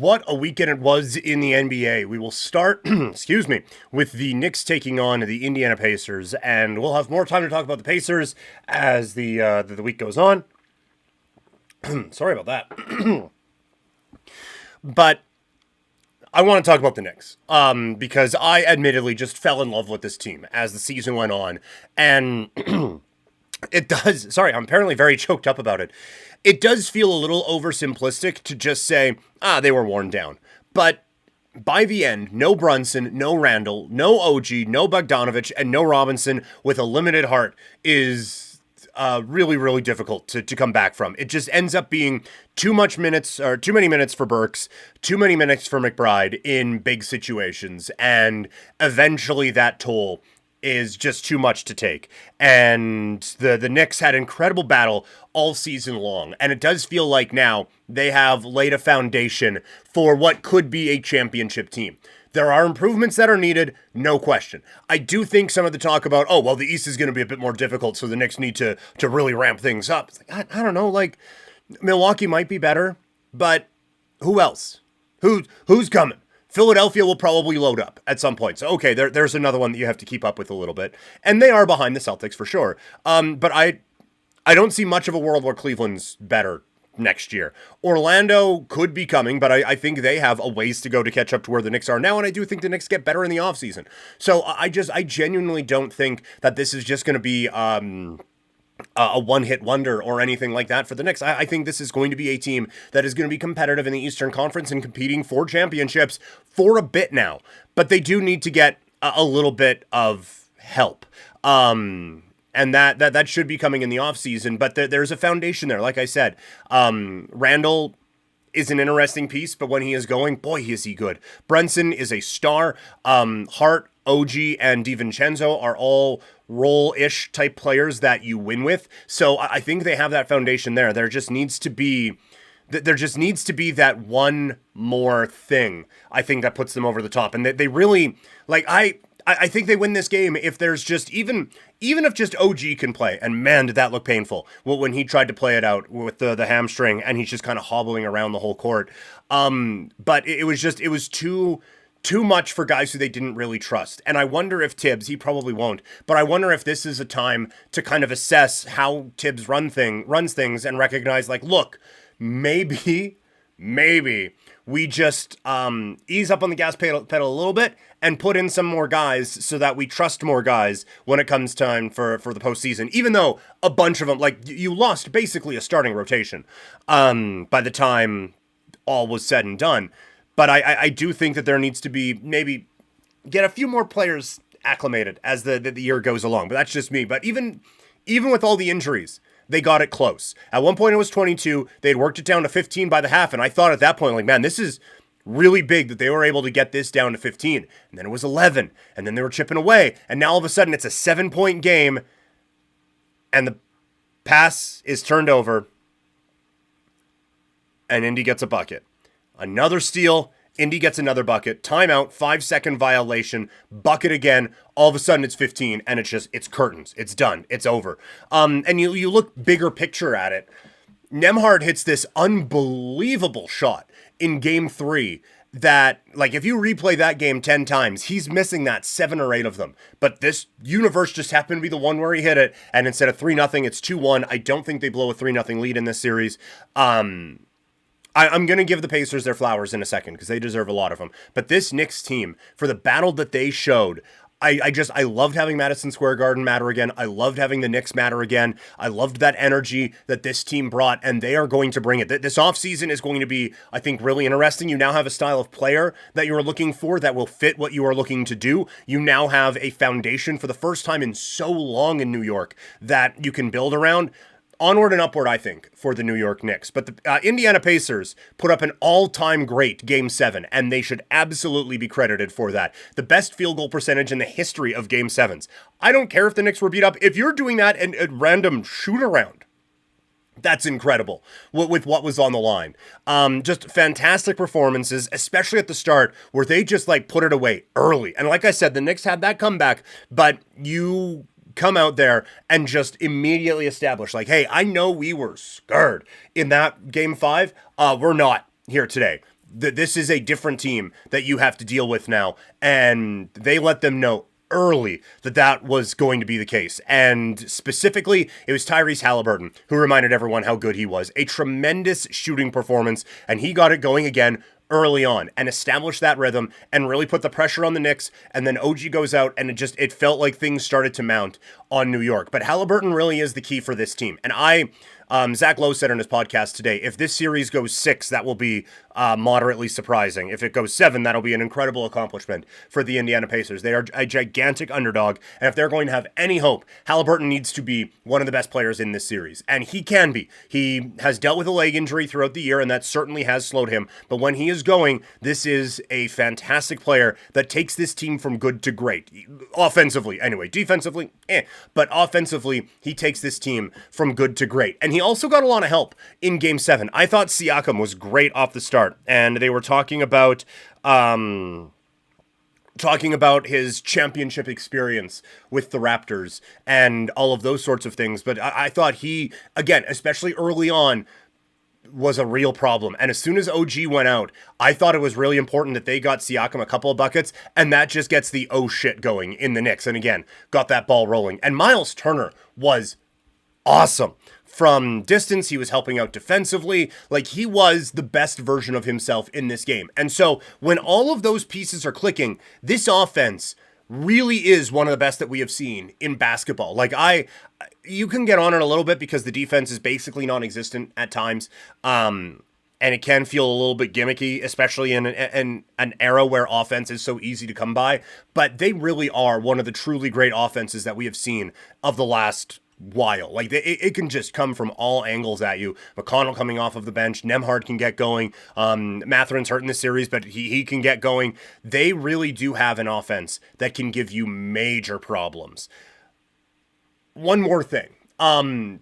what a weekend it was in the NBA. We will start, excuse me, with the Knicks taking on the Indiana Pacers, and we'll have more time to talk about the Pacers as the week goes on. Sorry about that. But I want to talk about the Knicks, because I admittedly just fell in love with this team as the season went on, and it does, sorry, I'm apparently very choked up about it. It does feel a little oversimplistic to just say, they were worn down. But by the end, no Brunson, no Randall, no OG, no Bogdanovich, and no Robinson with a limited heart is really, really difficult to come back from. It just ends up being too many minutes for Burks, too many minutes for McBride in big situations, and eventually that toll is just too much to take. And the Knicks had incredible battle all season long, and it does feel like now they have laid a foundation for what could be a championship team. There are improvements that are needed, no question. I do think some of the talk about, the East is going to be a bit more difficult, so the Knicks need to really ramp things up. It's like, I don't know, like, Milwaukee might be better, but who else? Who's coming? Philadelphia will probably load up at some point. So, okay, there's another one that you have to keep up with a little bit. And they are behind the Celtics for sure. But I don't see much of a world where Cleveland's better next year. Orlando could be coming, but I think they have a ways to go to catch up to where the Knicks are now, and I do think the Knicks get better in the offseason. So I genuinely don't think that this is just going to be a one-hit wonder or anything like that for the Knicks. I think this is going to be a team that is going to be competitive in the Eastern Conference and competing for championships for a bit now. But they do need to get a little bit of help. And that should be coming in the offseason. But there's a foundation there. Like I said, Randall is an interesting piece, but when he is going, boy, is he good. Brunson is a star. Hart, OG, and DiVincenzo are all role-ish type players that you win with. So I think they have that foundation there. There just needs to be that one more thing, I think, that puts them over the top. And they really, like, I think they win this game if there's just, even if just OG can play. And man, did that look painful when he tried to play it out with the hamstring and he's just kind of hobbling around the whole court. But it was too much for guys who they didn't really trust. And I wonder if Tibbs, he probably won't, but I wonder if this is a time to kind of assess how Tibbs runs things and recognize, like, look, maybe we just ease up on the gas pedal a little bit and put in some more guys so that we trust more guys when it comes time for the postseason, even though a bunch of them, like, you lost basically a starting rotation by the time all was said and done. But I do think that there needs to be maybe get a few more players acclimated as the year goes along. But that's just me. But even with all the injuries, they got it close. At one point it was 22. They had worked it down to 15 by the half. And I thought at that point, like, man, this is really big that they were able to get this down to 15. And then it was 11. And then they were chipping away. And now all of a sudden it's a 7-point game. And the pass is turned over. And Indy gets a bucket. Another steal, Indy gets another bucket, timeout, 5-second violation, bucket again, all of a sudden it's 15, and it's curtains, it's done, it's over. And you look bigger picture at it, Nembhard hits this unbelievable shot in game 3 that, like, if you replay that game 10 times, he's missing that 7 or 8 of them. But this universe just happened to be the one where he hit it, and instead of 3-0, it's 2-1. I don't think they blow a 3-0 lead in this series. I'm going to give the Pacers their flowers in a second because they deserve a lot of them. But this Knicks team, for the battle that they showed, I loved having Madison Square Garden matter again. I loved having the Knicks matter again. I loved that energy that this team brought, and they are going to bring it. This offseason is going to be, I think, really interesting. You now have a style of player that you are looking for that will fit what you are looking to do. You now have a foundation for the first time in so long in New York that you can build around. Onward and upward, I think, for the New York Knicks. But the Indiana Pacers put up an all-time great Game 7, and they should absolutely be credited for that. The best field goal percentage in the history of Game 7s. I don't care if the Knicks were beat up. If you're doing that in a random shoot-around, that's incredible with what was on the line. Just fantastic performances, especially at the start, where they just, like, put it away early. And like I said, the Knicks had that comeback, but you come out there and just immediately establish, like, hey, I know we were scared in that Game 5. We're not here today. this is a different team that you have to deal with now. And they let them know early that that was going to be the case. And specifically, it was Tyrese Halliburton who reminded everyone how good he was. A tremendous shooting performance, and he got it going again early on and established that rhythm and really put the pressure on the Knicks. And then OG goes out, and it felt like things started to mount on New York. But Halliburton really is the key for this team. And Zach Lowe said on his podcast today, if this series goes 6, that will be moderately surprising. If it goes 7, that'll be an incredible accomplishment for the Indiana Pacers. They are a gigantic underdog, and if they're going to have any hope, Halliburton needs to be one of the best players in this series, and he can be. He has dealt with a leg injury throughout the year, and that certainly has slowed him, but when he is going, this is a fantastic player that takes this team from good to great. Offensively, anyway. Defensively, but offensively, he takes this team from good to great, and he also got a lot of help in Game 7. I thought Siakam was great off the start, and they were talking about his championship experience with the Raptors and all of those sorts of things. But I thought he, again, especially early on, was a real problem. And as soon as OG went out, I thought it was really important that they got Siakam a couple of buckets, and that just gets the oh shit going in the Knicks. And again, got that ball rolling. And Miles Turner was awesome. From distance, he was helping out defensively. Like, he was the best version of himself in this game. And so when all of those pieces are clicking, this offense really is one of the best that we have seen in basketball. Like, you can get on it a little bit because the defense is basically non-existent at times. And it can feel a little bit gimmicky, especially in an era where offense is so easy to come by. But they really are one of the truly great offenses that we have seen of the last while. Like, it can just come from all angles at you. McConnell coming off of the bench, Nembhard can get going. Matherin's hurt in this series, but he can get going. They really do have an offense that can give you major problems. One more thing.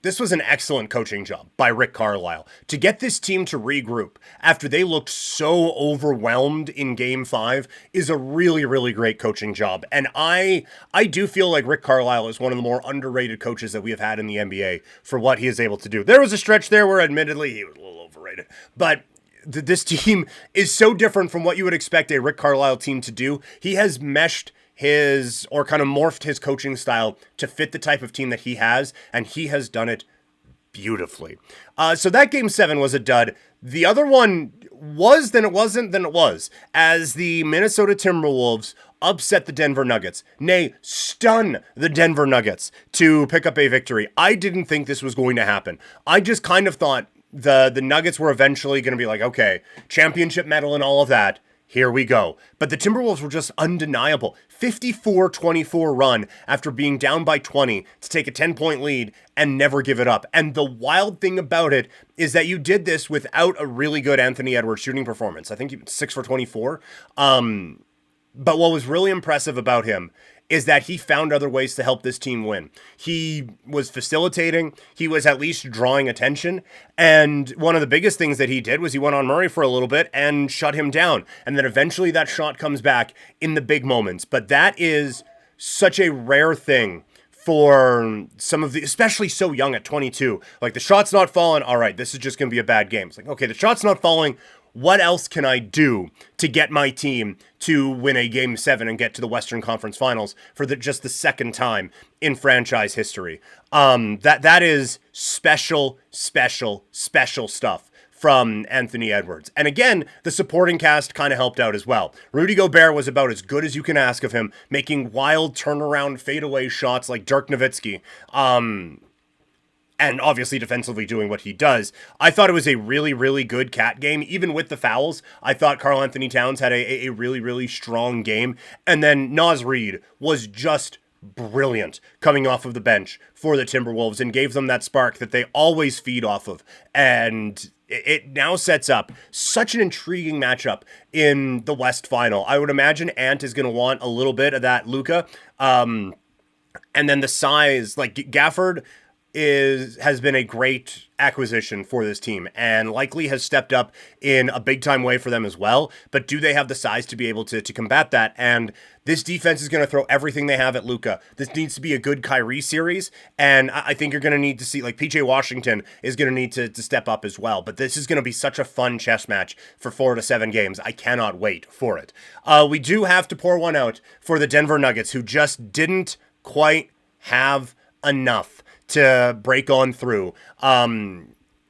This was an excellent coaching job by Rick Carlisle to get this team to regroup after they looked so overwhelmed in Game 5 is a really, really great coaching job. And I do feel like Rick Carlisle is one of the more underrated coaches that we have had in the NBA for what he is able to do. There was a stretch there where admittedly he was a little overrated, but this team is so different from what you would expect a Rick Carlisle team to do. He has meshed kind of morphed his coaching style to fit the type of team that he has, and he has done it beautifully. So that Game 7 was a dud. The other one was, then it wasn't, then it was, as the Minnesota Timberwolves upset the Denver Nuggets. Nay, stun the Denver Nuggets to pick up a victory. I didn't think this was going to happen. I just kind of thought the Nuggets were eventually going to be like, okay, championship medal and all of that. Here we go. But the Timberwolves were just undeniable. 54-24 run after being down by 20 to take a 10-point lead and never give it up. And the wild thing about it is that you did this without a really good Anthony Edwards shooting performance. I think 6 for 24. But what was really impressive about him is that he found other ways to help this team win. He was facilitating, he was at least drawing attention, and one of the biggest things that he did was he went on Murray for a little bit and shut him down, and then eventually that shot comes back in the big moments. But that is such a rare thing for some of the, especially so young at 22. Like, the shot's not falling, all right, this is just going to be a bad game. It's like, okay, the shot's not falling, what else can I do to get my team to win a Game 7 and get to the Western Conference Finals for just the second time in franchise history? That is special stuff from Anthony Edwards. And again, the supporting cast kind of helped out as well. Rudy Gobert was about as good as you can ask of him, making wild turnaround fadeaway shots like Dirk Nowitzki. And obviously defensively doing what he does. I thought it was a really, really good Cat game. Even with the fouls, I thought Karl Anthony Towns had a really, really strong game. And then Naz Reid was just brilliant coming off of the bench for the Timberwolves and gave them that spark that they always feed off of. And it now sets up such an intriguing matchup in the West Final. I would imagine Ant is going to want a little bit of that Luka. And then the size, like Gafford, has been a great acquisition for this team and likely has stepped up in a big time way for them as well. But do they have the size to be able to combat that? And this defense is going to throw everything they have at Luka. This needs to be a good Kyrie series, and I think you're going to need to see, like, PJ Washington is going to need to step up as well. But this is going to be such a fun chess match for 4 to 7 games. I cannot wait for it. We do have to pour one out for the Denver Nuggets, who just didn't quite have enough to break on through.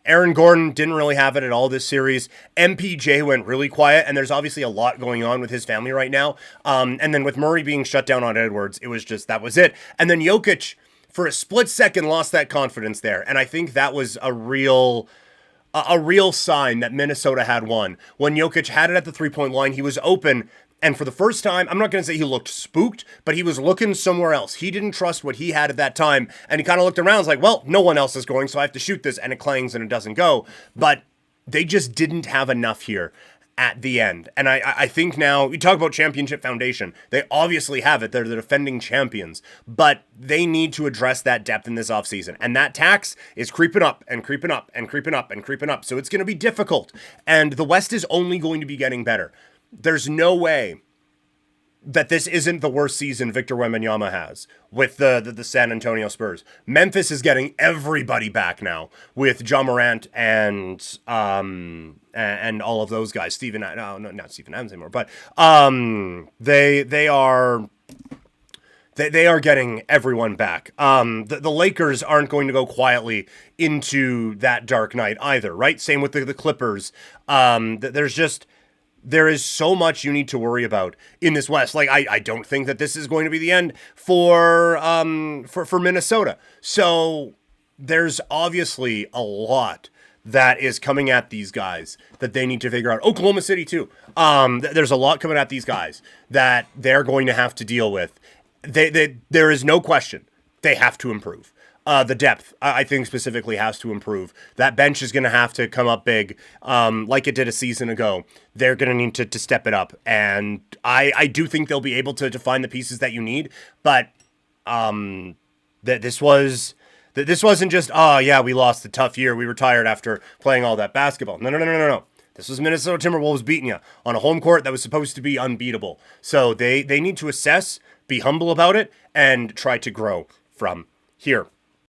Aaron Gordon didn't really have it at all this series. MPJ went really quiet, and there's obviously a lot going on with his family right now. And then with Murray being shut down on Edwards, it was just, that was it. And then Jokic, for a split second, lost that confidence there. And I think that was a real sign that Minnesota had won. When Jokic had it at the three-point line, he was open. And for the first time, I'm not going to say he looked spooked, but he was looking somewhere else. He didn't trust what he had at that time. And he kind of looked around, was like, well, no one else is going, so I have to shoot this. And it clangs and it doesn't go. But they just didn't have enough here at the end. And I think now, you talk about championship foundation. They obviously have it. They're the defending champions. But they need to address that depth in this offseason. And that tax is creeping up and creeping up and creeping up and creeping up. So it's going to be difficult. And the West is only going to be getting better. There's no way that this isn't the worst season Victor Wembanyama has with the San Antonio Spurs. Memphis is getting everybody back now with Ja Morant and all of those guys. Not Steven Adams anymore, but they are getting everyone back. The Lakers aren't going to go quietly into that dark night either, right? Same with the Clippers. There is so much you need to worry about in this West. Like, I don't think that this is going to be the end for Minnesota. So there's obviously a lot that is coming at these guys that they need to figure out. Oklahoma City too. There's a lot coming at these guys that they're going to have to deal with. There is no question they have to improve. The depth, I think, specifically has to improve. That bench is going to have to come up big, like it did a season ago. They're going to need to step it up. And I do think they'll be able to find the pieces that you need. But this wasn't just, we lost a tough year. We were tired after playing all that basketball. No. This was Minnesota Timberwolves beating you on a home court that was supposed to be unbeatable. So they need to assess, be humble about it, and try to grow from here.